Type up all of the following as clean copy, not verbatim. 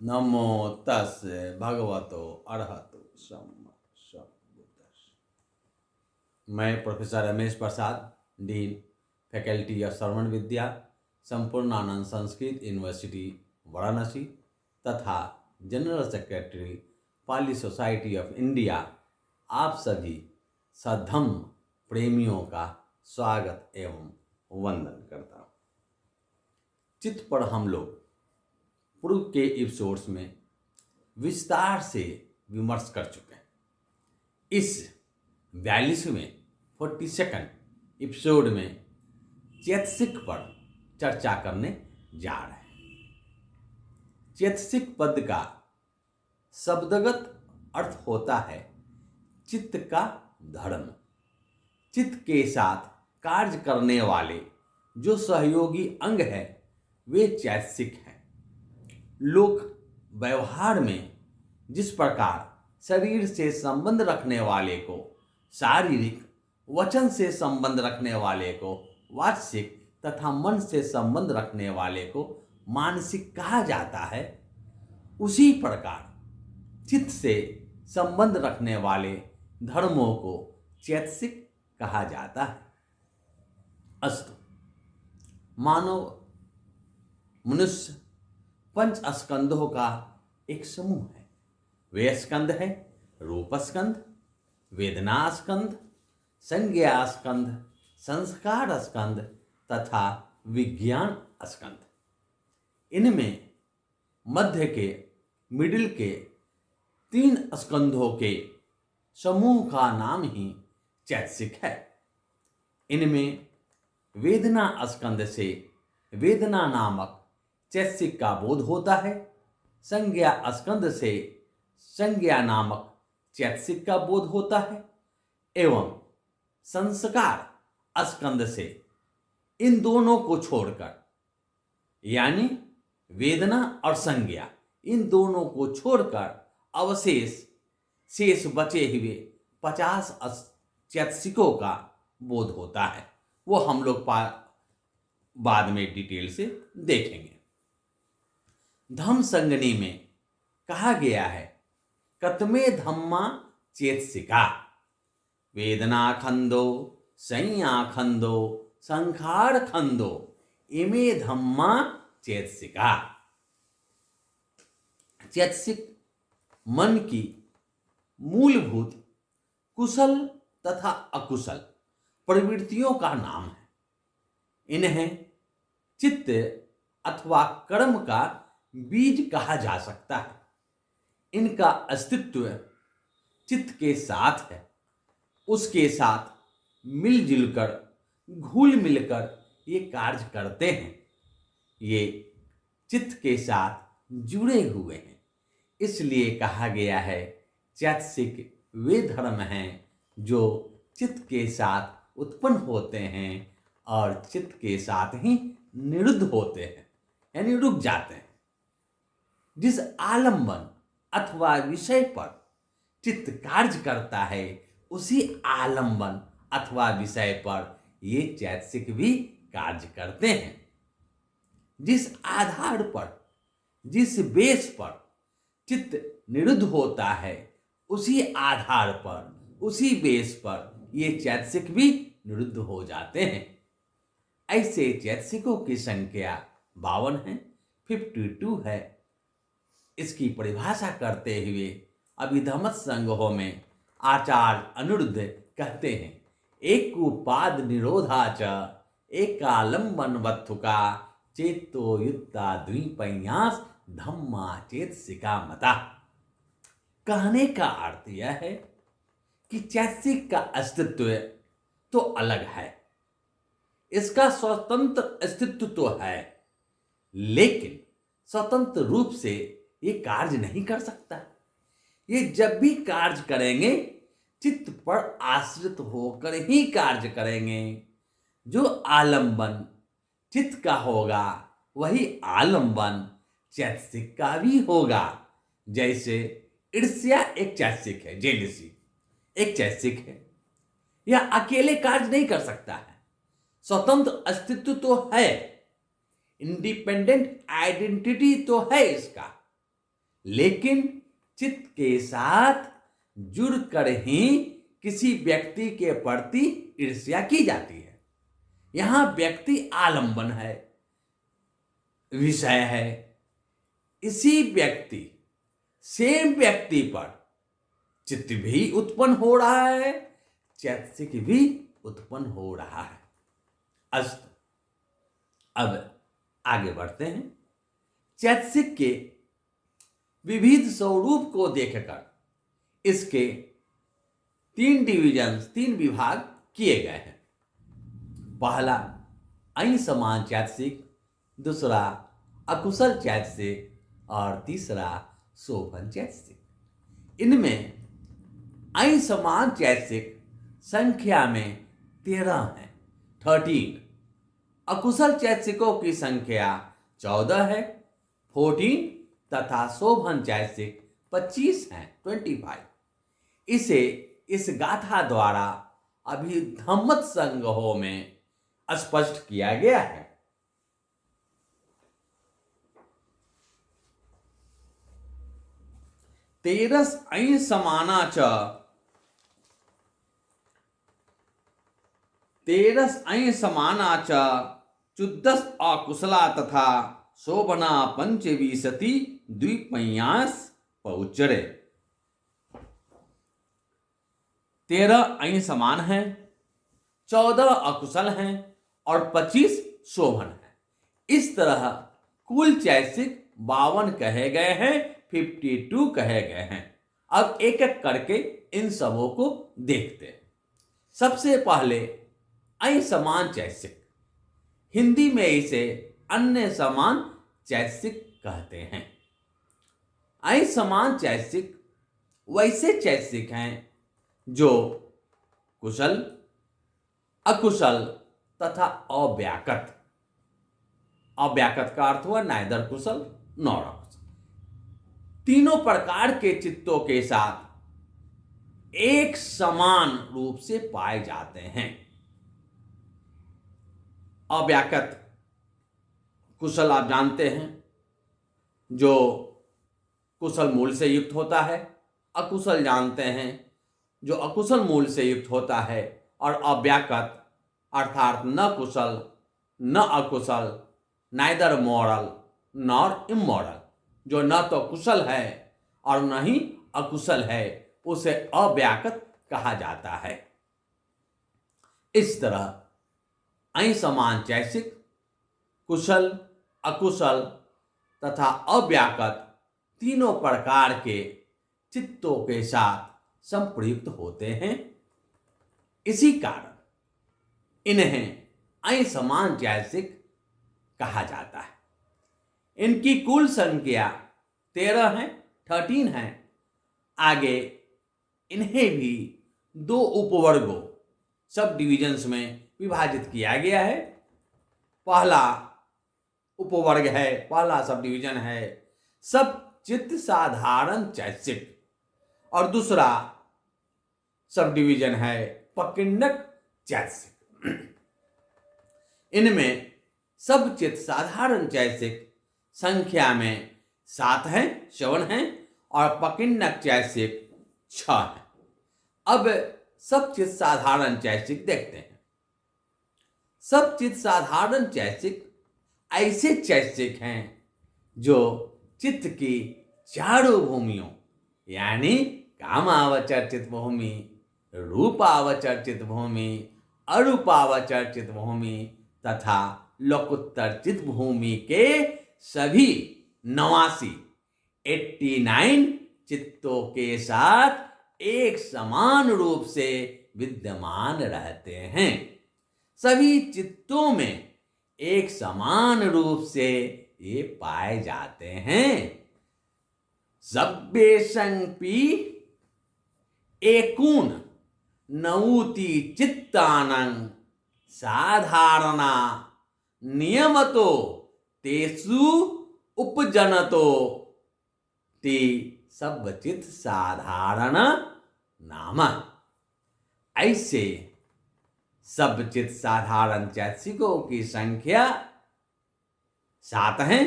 नमो तस् भगवतो अरहतो सम्मा सम्बुद्धस्स। मैं professor Ramesh Prasad, dean faculty of Shravan Vidya, Sampurnanand Sanskrit university Varanasi तथा general secretary Pali society of India, आप सभी सद्धम्म प्रेमियों का स्वागत एवं वंदन करता हूँ। चित्त पर हम लोग पूर्व के एपिसोड्स में विस्तार से विमर्श कर चुके हैं। इस 42वें 42nd एपिसोड में चैतसिक पर चर्चा करने जा रहे हैं। चैतसिक पद का शब्दगत अर्थ होता है चित्त का धर्म। चित्त के साथ कार्य करने वाले जो सहयोगी अंग है वे चैतसिक हैं। लोक व्यवहार में जिस प्रकार शरीर से संबंध रखने वाले को शारीरिक, वचन से संबंध रखने वाले को वाचिक तथा मन से संबंध रखने वाले को मानसिक कहा जाता है, उसी प्रकार चित्त से संबंध रखने वाले धर्मों को चैतसिक कहा जाता है। अस्तु, मानव मनुष्य पंच स्कंधों का एक समूह है। वे स्कंध है रूप स्कंध, वेदना स्कंध, संज्ञा स्कंध, संस्कार स्कंध तथा विज्ञान स्कंध। इनमें मध्य के मिडिल के 3 स्कंधों के समूह का नाम ही चैतसिक है। इनमें वेदना स्कंध से वेदना नामक चैतसिक का बोध होता है, संज्ञा स्कंध से संज्ञा नामक चैतसिक का बोध होता है एवं संस्कार स्कंध से इन दोनों को छोड़कर, यानी वेदना और संज्ञा, इन दोनों को छोड़कर शेष बचे हुए 50 चैतसिकों का बोध होता है। वो हम लोग बाद में डिटेल से देखेंगे। धम्म संगनी में कहा गया है, कतमे धम्मा चेतसिका, वेदना खंदो, संज्ञा खंदो, संखार खंदो, इमे धम्मा चेतसिका। चैतसिक मन की मूलभूत कुशल तथा अकुशल प्रवृत्तियों का नाम है। इन्हें चित्त अथवा कर्म का बीज कहा जा सकता है। इनका अस्तित्व चित्त के साथ है, उसके साथ मिलजुल कर, घुल मिलकर ये कार्य करते हैं। ये चित्त के साथ जुड़े हुए हैं, इसलिए कहा गया है चैतसिक वे धर्म हैं जो चित्त के साथ उत्पन्न होते हैं और चित्त के साथ ही निरुद्ध होते हैं, यानी रुक जाते हैं। जिस आलंबन अथवा विषय पर चित्त कार्य करता है, उसी आलंबन अथवा विषय पर ये चैतसिक भी कार्य करते हैं। जिस आधार पर, जिस बेस पर चित्त निरुद्ध होता है, उसी आधार पर, उसी बेस पर ये चैतसिक भी निरुद्ध हो जाते हैं। ऐसे चैतसिकों की संख्या 52 है, 52 है। इसकी परिभाषा करते हुए अभिधम्म संग्रह में आचार्य अनिरुद्ध कहते हैं, एक उपाद निरोधा च एकालंबन वत्थुका चेतो युक्ता द्विपन्यास धम्मा चेतसिका मता। कहने का अर्थ यह है कि चैतसिक का अस्तित्व तो अलग है, इसका स्वतंत्र अस्तित्व तो है, लेकिन स्वतंत्र रूप से ये कार्य नहीं कर सकता। ये जब भी कार्य करेंगे चित्त पर आश्रित होकर ही कार्य करेंगे। जो आलंबन चित्त का होगा वही आलंबन चैतसिक का भी होगा। जैसे ईर्ष्या एक चैतसिक है, जेलिसी एक चैतसिक है। यह अकेले कार्य नहीं कर सकता है, स्वतंत्र अस्तित्व तो है, इंडिपेंडेंट आइडेंटिटी तो है इसका, लेकिन चित्त के साथ जुड़कर ही किसी व्यक्ति के प्रति ईर्ष्या की जाती है। यहां व्यक्ति आलंबन है, विषय है। इसी व्यक्ति, सेम व्यक्ति पर चित्त भी उत्पन्न हो रहा है, चैतसिक भी उत्पन्न हो रहा है। अस्तु, अब आगे बढ़ते हैं। चैतसिक के विविध स्वरूप को देखकर इसके 3 डिविजन्स, 3 विभाग किए गए हैं। पहला अहि समान चैतसिक, दूसरा अकुशल चैतसिक और तीसरा शोभन चैतसिक। इनमें अहि समान चैतसिक संख्या में 13 है, 13। अकुशल चैतसिकों की संख्या 14 है, 14, तथा शोभन चैतसिक 25 हैं, 25। इसे इस गाथा द्वारा अभिधम्मत संग्रहों में स्पष्ट किया गया है। तेरस अहि समाना च, तेरस अहि समाना च, चुद्दस अकुशला तथा शोभना पंचविंशति द्विपंयास पौचरे। 13 अहि समान हैं, 14 अकुशल हैं और 25 शोभन हैं। इस तरह कुल चैतसिक 52 कहे गए हैं, 52 कहे गए हैं। अब एक एक करके इन सबों को देखते हैं। सबसे पहले अहि समान चैतसिक, हिंदी में इसे अन्य समान चैतसिक कहते हैं। अहि समान चैतसिक वैसे चैतसिक हैं जो कुशल, अकुशल तथा अव्याकृत, अव्याकृत का अर्थ हुआ नाइदर कुशल नॉर अकुशल, तीनों प्रकार के चित्तों के साथ एक समान रूप से पाए जाते हैं। अव्याकृत कुशल आप जानते हैं, जो कुशल मूल से युक्त होता है। अकुशल जानते हैं, जो अकुशल मूल से युक्त होता है। और अव्याकृत अर्थात न कुशल न अकुशल, नाइदर मॉरल नॉर इमोरल, जो न तो कुशल है और न ही अकुशल है, उसे अव्याकृत कहा जाता है। इस तरह अहि समान चैतसिक कुशल, अकुशल तथा अव्याकृत तीनों प्रकार के चित्तों के साथ संप्रयुक्त होते हैं। इसी कारण इन्हें अहि समान चैतसिक कहा जाता है। इनकी कुल संख्या 13 है, 13 है। आगे इन्हें भी 2 उपवर्गों, सब डिविजन्स में विभाजित किया गया है। पहला उपवर्ग है, पहला सब डिविजन है सब चित्त साधारण चैतसिक, और दूसरा सब डिविजन है पकिंडक चैतसिक। इनमें सब चित्त साधारण चैतसिक संख्या में 7 हैं, 7 हैं, और पकिंडक चैतसिक 6 हैं। अब सब चित्त साधारण चैतसिक देखते हैं। सब चित्त साधारण चैतसिक ऐसे चैतसिक हैं जो चित्त की चारों भूमियों, यानी कामावचर्चित भूमि, रूपावचर्चित भूमि, अरूपावचर्चित भूमि तथा लोकोत्तरचित भूमि के सभी 89 चित्तों के साथ एक समान रूप से विद्यमान रहते हैं। सभी चित्तों में एक समान रूप से ये पाए जाते हैं। सब्बेशंपि एकून नऊति चित्तानं साधारणा नियमतो तेसु उपजनतो ते सब्बचित साधारण नाम। ऐसे सब्बचित साधारण चैतसिकों की संख्या 7 है।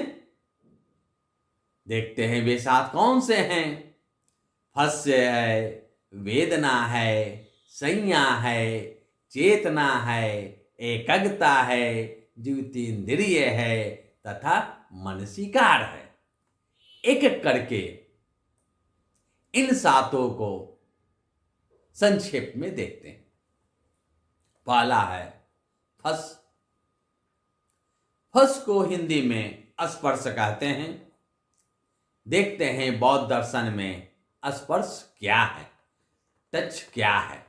देखते हैं वे सात कौन से हैं। फस्य है, वेदना है, संज्ञा है, चेतना है, एकग्रता है, द्वितीन्द्रिय है तथा मनसीकार है। एक एक करके इन सातों को संक्षेप में देखते हैं। पहला है फस। फस को हिंदी में स्पर्श कहते हैं। देखते हैं बौद्ध दर्शन में स्पर्श क्या है, टच क्या है।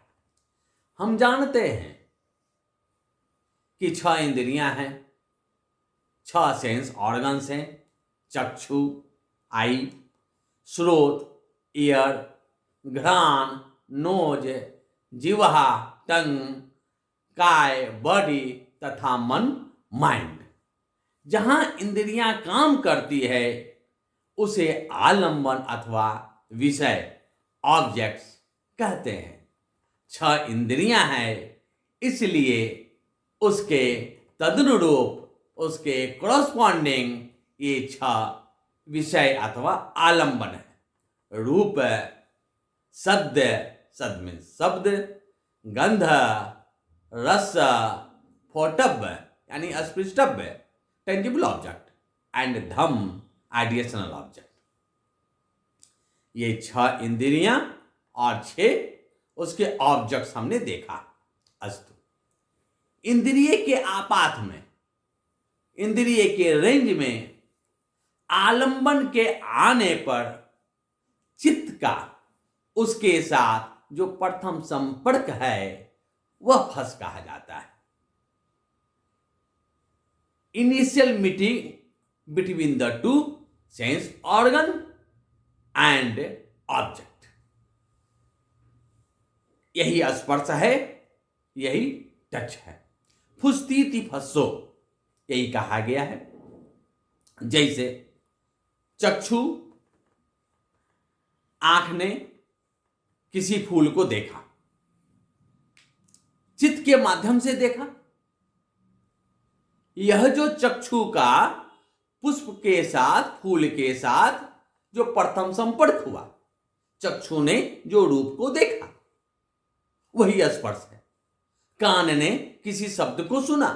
हम जानते हैं कि 6 इंद्रियां हैं, 6 सेंस ऑर्गन्स हैं। चक्षु, आई, श्रोत, ईयर, घ्राण, नोज, जिह्वा, टंग, काय, बॉडी तथा मन, माइंड। जहां इंद्रियां काम करती है उसे आलंबन अथवा विषय, ऑब्जेक्ट्स कहते हैं। 6 इंद्रियां हैं, इसलिए उसके तदनुरूप, उसके कॉरस्पॉन्डिंग ये 6 विषय अथवा आलंबन है। रूप, शब्द, शब्द में शब्द, गंध, रस, फोटव्य यानी स्पृष्टव्य, टेंजिबल ऑब्जेक्ट, एंड धम, एडिशनल ऑब्जेक्ट। ये 6 इंद्रियां और 6 उसके ऑब्जेक्ट्स हमने देखा। अस्तु, इंद्रिय के आपात में, इंद्रिय के रेंज में आलंबन के आने पर चित्त का उसके साथ जो प्रथम संपर्क है वह फस कहा जाता है। Initial meeting between the 2 sense organ and object, यही स्पर्श है, यही टच है। फुस्तीति फस्सो, यही कहा गया है। जैसे चक्षु, आंख ने किसी फूल को देखा, चित्त के माध्यम से देखा। यह जो चक्षु का पुष्प के साथ, फूल के साथ जो प्रथम संपर्क हुआ, चक्षु ने जो रूप को देखा वही स्पर्श है। कान ने किसी शब्द को सुना,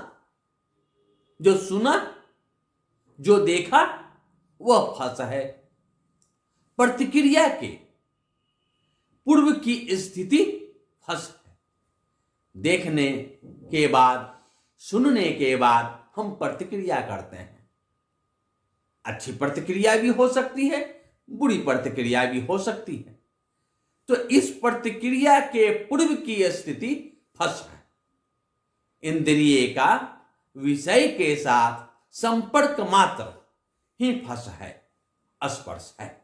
जो सुना, जो देखा वह फस है। प्रतिक्रिया के पूर्व की स्थिति फस है। देखने के बाद, सुनने के बाद हम प्रतिक्रिया करते हैं। अच्छी प्रतिक्रिया भी हो सकती है, बुरी प्रतिक्रिया भी हो सकती है। तो इस प्रतिक्रिया के पूर्व की स्थिति फस है। इंद्रिय का विषय के साथ संपर्क मात्र ही फस है, स्पर्श है।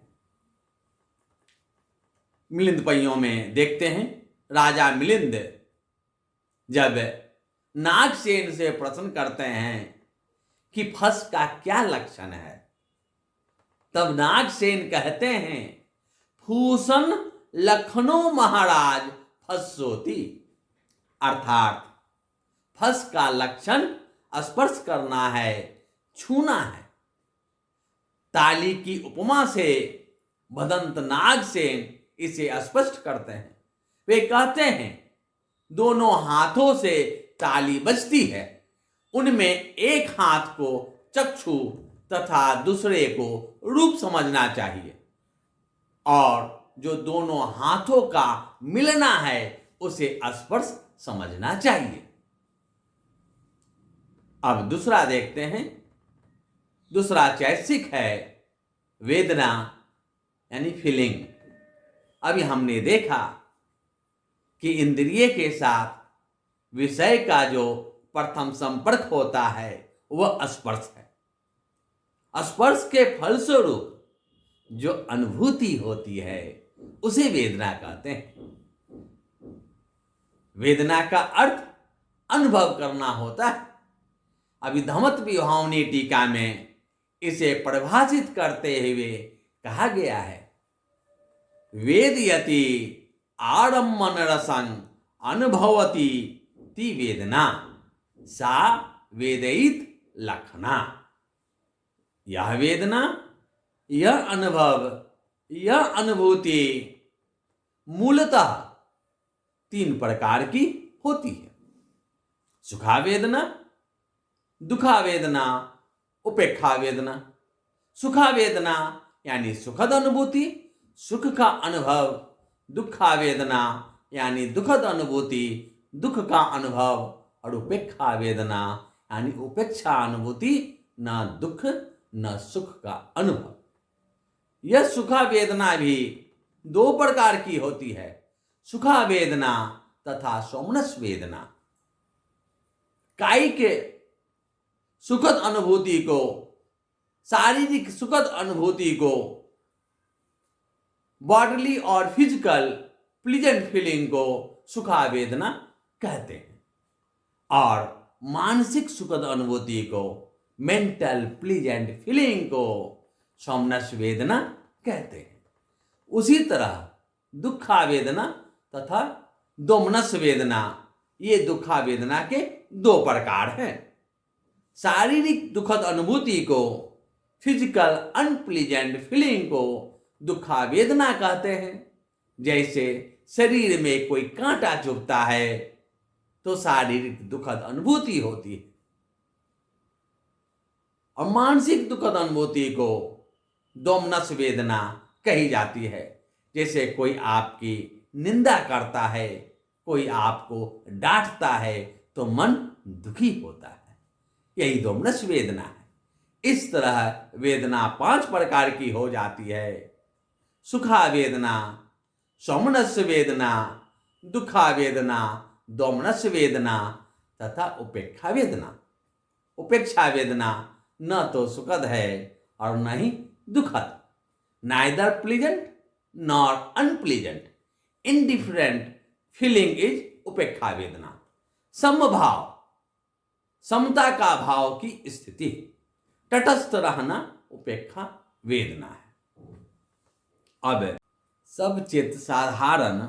मिलिंद पहियों में देखते हैं, राजा मिलिंद जब नागसेन से प्रश्न करते हैं कि फस का क्या लक्षण है, तब नागसेन कहते हैं, फूसन लखनऊ महाराज फसोती, अर्थात फस का लक्षण स्पर्श करना है, छूना है। ताली की उपमा से भदंत नागसेन इसे स्पष्ट करते हैं। वे कहते हैं, दोनों हाथों से ताली बजती है, उनमें एक हाथ को चक्षु तथा दूसरे को रूप समझना चाहिए, और जो दोनों हाथों का मिलना है उसे स्पर्श समझना चाहिए। अब दूसरा देखते हैं। दूसरा चैतसिक है वेदना यानी फीलिंग। अभी हमने देखा कि इंद्रिय के साथ विषय का जो प्रथम संपर्क होता है वह स्पर्श है। स्पर्श के फलस्वरूप जो अनुभूति होती है उसे वेदना कहते हैं। वेदना का अर्थ अनुभव करना होता है। अभिधमत विभावनी टीका में इसे परिभाषित करते हुए कहा गया है, वेदयति आरम्मन रसं अनुभवति ति वेदना सा वेदयित लक्षणा। यह वेदना यह अनुभव, यह अनुभूति मूलतः तीन प्रकार की होती है: सुखावेदना, दुखावेदना, उपेक्षावेदना। सुखावेदना यानी सुखद अनुभूति, सुख का अनुभव। दुखावेदना यानी दुखद अनुभूति, दुख का अनुभव। और उपेक्षा वेदना यानी उपेक्षा अनुभूति, न दुख न सुख का अनुभव। यह सुखा वेदना भी दो प्रकार की होती है: सुखा वेदना तथा सोमनस वेदना। कायिक सुखद अनुभूति को, शारीरिक सुखद अनुभूति को बॉडली और फिजिकल प्लीजेंट फीलिंग को सुखा वेदना कहते हैं, और मानसिक सुखद अनुभूति को, मेंटल प्लीजेंट फीलिंग को सोमनस वेदना कहते हैं। उसी तरह दुखा वेदना तथा दोमनस वेदना, ये दुखा वेदना के दो प्रकार हैं। शारीरिक दुखद अनुभूति को, फिजिकल अनप्लीजेंट फीलिंग को दुखा वेदना कहते हैं। जैसे शरीर में कोई कांटा चुभता है तो शारीरिक दुखद अनुभूति होती है, और मानसिक दुखद अनुभूति को दोमनस वेदना कही जाती है। जैसे कोई आपकी निंदा करता है, कोई आपको डांटता है तो मन दुखी होता है, यही दोमनस वेदना है। इस तरह वेदना 5 प्रकार की हो जाती है: सुखा वेदना, सोमनस वेदना, दुखा वेदना, दोमनस वेदना तथा उपेक्षा वेदना। उपेक्षा वेदना न तो सुखद है और न ही दुखद, neither pleasant nor unpleasant, indifferent feeling is उपेक्षा वेदना। समभाव, समता का भाव की स्थिति, तटस्थ रहना उपेक्षा वेदना है। अब सब चित्त साधारण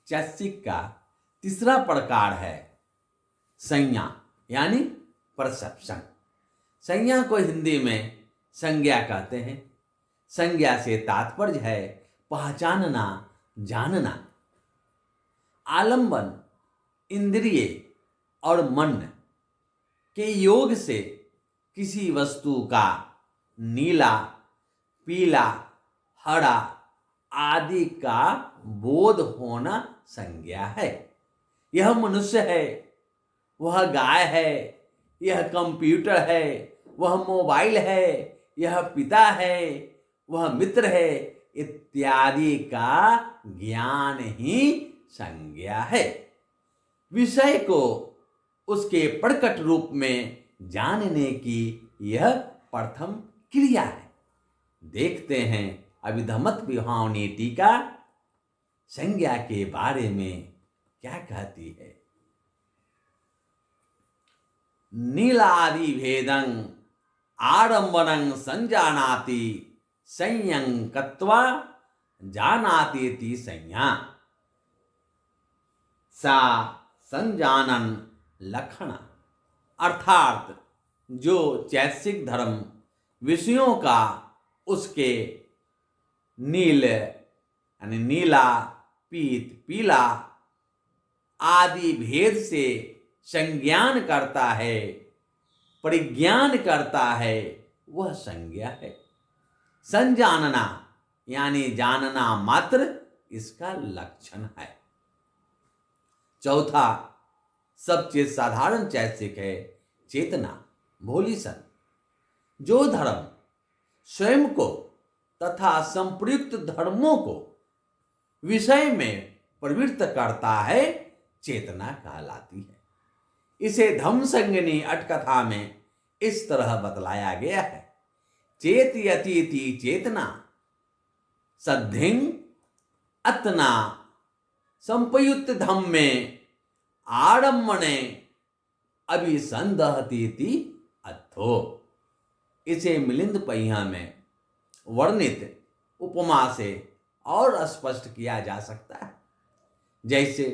चैतसिक का तीसरा प्रकार है संज्ञा यानी परसेप्शन। संज्ञा को हिंदी में संज्ञा कहते हैं। संज्ञा से तात्पर्य है पहचानना, जानना। आलंबन, इंद्रिय और मन के योग से किसी वस्तु का नीला, पीला, हरा आदि का बोध होना संज्ञा है। यह मनुष्य है, वह गाय है, यह कंप्यूटर है, वह मोबाइल है, यह पिता है, वह मित्र है, इत्यादि का ज्ञान ही संज्ञा है। विषय को उसके प्रकट रूप में जानने की यह प्रथम क्रिया है। देखते हैं अभिधम्मत विभावनी टीका संज्ञा के बारे में क्या कहती है। नीलादि भेदं आडंबरं संजानाति संयं कत्वा जानातीति संज्ञा सा संजानन लक्षण। अर्थात जो चैतसिक धर्म विषयों का उसके नील यानी नीला, पीत, पीला आदि भेद से संज्ञान करता है, परिज्ञान करता है, वह संज्ञा है। संजानना यानी जानना मात्र इसका लक्षण है। चौथा सब चीज साधारण चैतसिक है चेतना, भोलीसन। जो धर्म स्वयं को तथा संप्रयुक्त धर्मों को विषय में प्रवृत्त करता है, चेतना कहलाती है। इसे धम्मसंगिनी अटकथा में इस तरह बतलाया गया है: चेतयतीति चेतना सद्धिं अतना संप्रयुक्त धम्मे आडम्बने अभिसंदहतीति अर्थो। इसे मिलिंद पहिया में वर्णित उपमा से और स्पष्ट किया जा सकता है। जैसे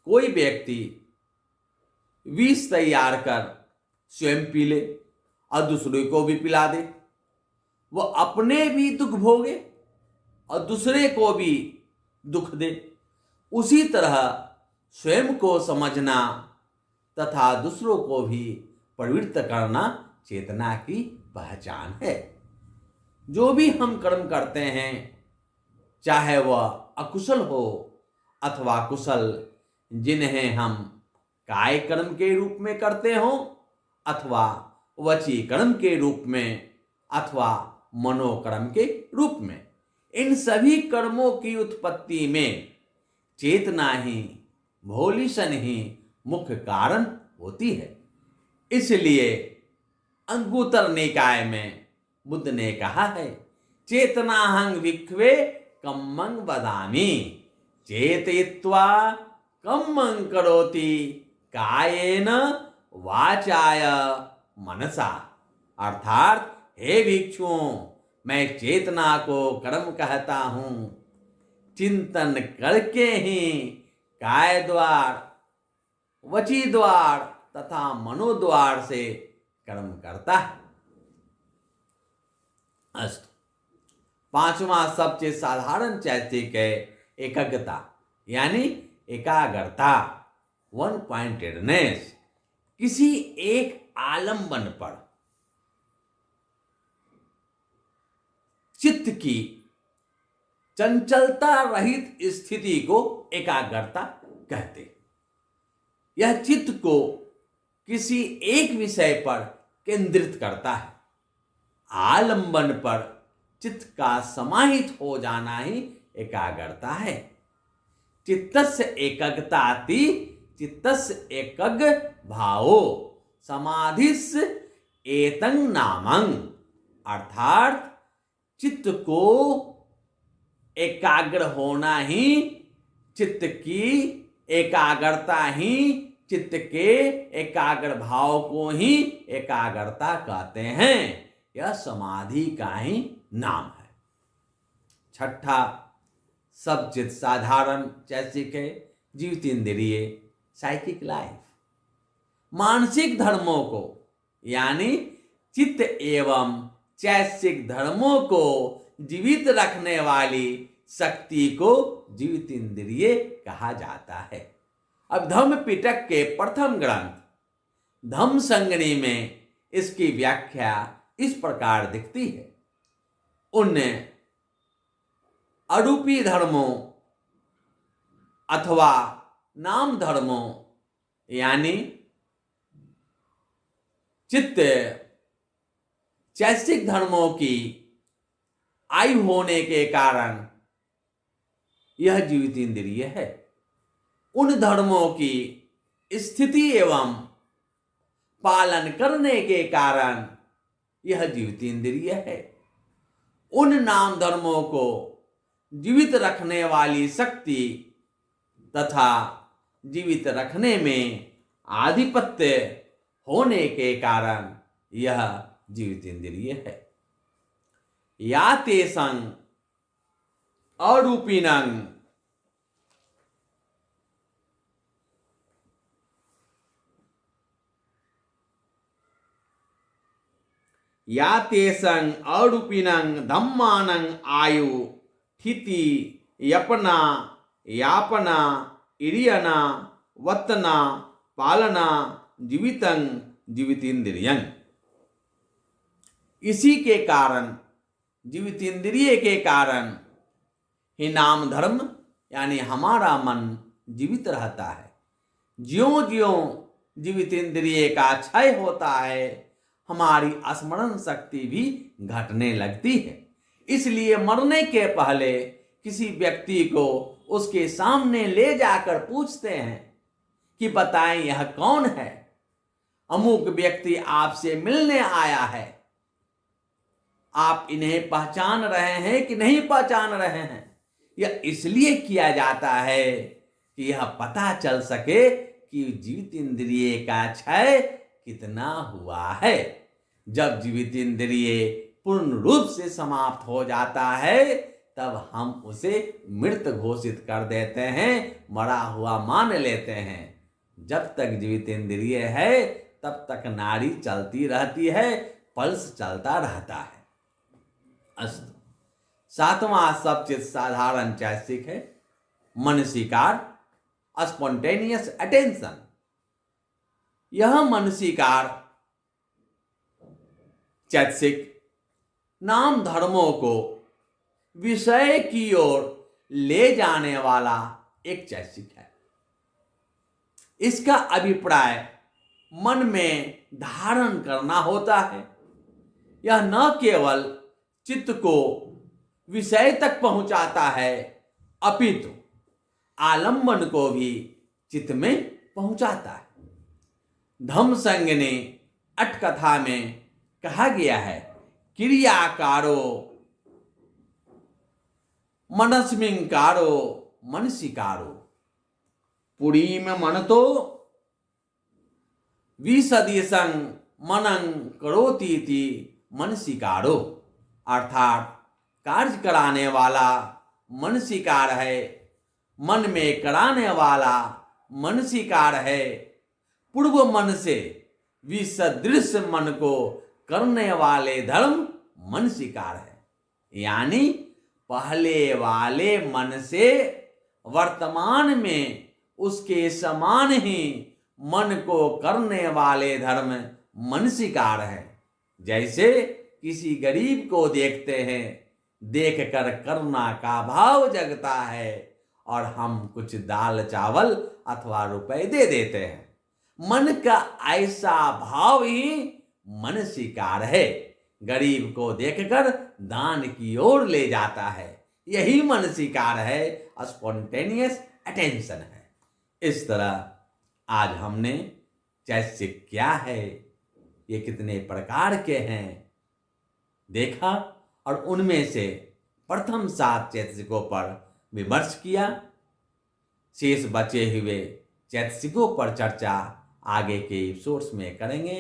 कोई व्यक्ति विष तैयार कर स्वयं पी ले और दूसरे को भी पिला दे, वह अपने भी दुख भोगे और दूसरे को भी दुख दे। उसी तरह स्वयं को समझना तथा दूसरों को भी प्रवृत्त करना चेतना की पहचान है। जो भी हम कर्म करते हैं, चाहे वह अकुशल हो अथवा कुशल, जिन्हें हम काय कर्म के रूप में करते हो अथवा वची कर्म के रूप में अथवा मनोकर्म के रूप में, इन सभी कर्मों की उत्पत्ति में चेतना ही, भोलिशन ही मुख्य कारण होती है। इसलिए अंगुत्तर निकाय में बुद्ध ने कहा है, चेतनाहं विक्वे कम्मं वदामि, चेतयित्वा कम्मं करोति कायेन वाचाय मनसा। अर्थात हे भिक्षुओं, मैं चेतना को कर्म कहता हूं, चिंतन करके ही काय द्वार, वची द्वार तथा मनोद्वार से कर्म करता है। अस्तु, पांचवा सबसे साधारण चैतिक है एकग्रता, यानी एकाग्रता, वन पॉइंटेडनेस। किसी एक आलंबन पर चित्त की चंचलता रहित स्थिति को एकाग्रता कहते। यह चित्त को किसी एक विषय पर केंद्रित करता है। आलंबन पर चित्त का समाहित हो जाना ही एकाग्रता है। चित्तस्य एकग्रताति चित्तस्य एकग्र भावो समाधिस् एतं नामं। अर्थात चित्त को एकाग्र होना ही, चित्त की एकाग्रता ही, चित्त के एकाग्र भाव को ही एकाग्रता कहते हैं। यह समाधि का ही नाम है। छठा सबचित साधारण चैसिक है जीवित इंद्रिय, साइकिक लाइफ। मानसिक धर्मों को यानी चित्त एवं चैसिक धर्मों को जीवित रखने वाली शक्ति को जीवित इंद्रिय कहा जाता है। अब धम्म पिटक के प्रथम ग्रंथ धम्म संगणी में इसकी व्याख्या इस प्रकार दिखती है। उन अरूपी धर्मों अथवा नाम धर्मों यानी चित्त चैसिक धर्मों की आयु होने के कारण यह जीवित इंद्रिय है। उन धर्मों की स्थिति एवं पालन करने के कारण यह जीवित इंद्रिय है। उन नाम धर्मों को जीवित रखने वाली शक्ति तथा जीवित रखने में आधिपत्य होने के कारण यह जीवित इंद्रिय है। या तेषं अरूपिणं या तेषं अरूपिणं धम्मानं आयु ठिति यपना यापना इरियना वतना पालना जीवितं जीवित इंद्रियं। इसी के कारण, जीवित इंद्रिय के कारण ही नाम धर्म यानी हमारा मन जीवित रहता है। ज्यों ज्यों जीवित इंद्रिय का क्षय होता है, हमारी स्मरण शक्ति भी घटने लगती है। इसलिए मरने के पहले किसी व्यक्ति को उसके सामने ले जाकर पूछते हैं कि बताएं यह कौन है। अमुक व्यक्ति आपसे मिलने आया है, आप इन्हें पहचान रहे हैं कि नहीं पहचान रहे हैं। यह इसलिए किया जाता है कि यह पता चल सके कि जीवित इंद्रिय का क्षय कितना हुआ है। जब जीवित इंद्रिय पूर्ण रूप से समाप्त हो जाता है, तब हम उसे मृत घोषित कर देते हैं, मरा हुआ मान लेते हैं। जब तक जीवित इंद्रिय है, तब तक नाड़ी चलती रहती है, पल्स चलता रहता है। अस्तु। सातवां सबसे साधारण चैतसिक है मनसीकार, स्पॉन्टेनियस अटेंशन। यह मनसीकार चैतसिक नाम धर्मों को विषय की ओर ले जाने वाला एक चैतसिक है। इसका अभिप्राय मन में धारण करना होता है। यह न केवल चित्त को विषय तक पहुंचाता है, अपितु आलंबन को भी चित्त में पहुंचाता है। धम्मसंग ने अठकथा में कहा गया है, क्रियाकारो मनस्मिंकारो मनसिकारो पुरी में मनतो विसदीसं मनंग करोतीति मनसिकारो। अर्थात कार्य कराने वाला मनसिकार है, मन में कराने वाला मनसिकार है, पूर्व मन से विसदृश मन को करने वाले धर्म मनसिकार है। यानी पहले वाले मन से वर्तमान में उसके समान ही मन को करने वाले धर्म मनसिकार है। जैसे किसी गरीब को देखते हैं, देखकर करुणा का भाव जगता है और हम कुछ दाल चावल अथवा रुपए दे देते हैं। मन का ऐसा भाव ही मनसिकार है। गरीब को देखकर दान की ओर ले जाता है, यही मनसिकार है, स्पॉन्टेनियस अटेंशन है। इस तरह आज हमने चैतसिक क्या है, ये कितने प्रकार के हैं देखा और उनमें से प्रथम 7 चैतसिकों पर विमर्श किया। शेष बचे हुए चैतसिकों पर चर्चा आगे के एपिसोड्स में करेंगे।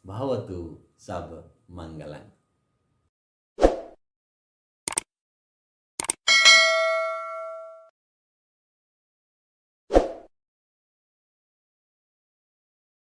भवतु सब मंगलम्।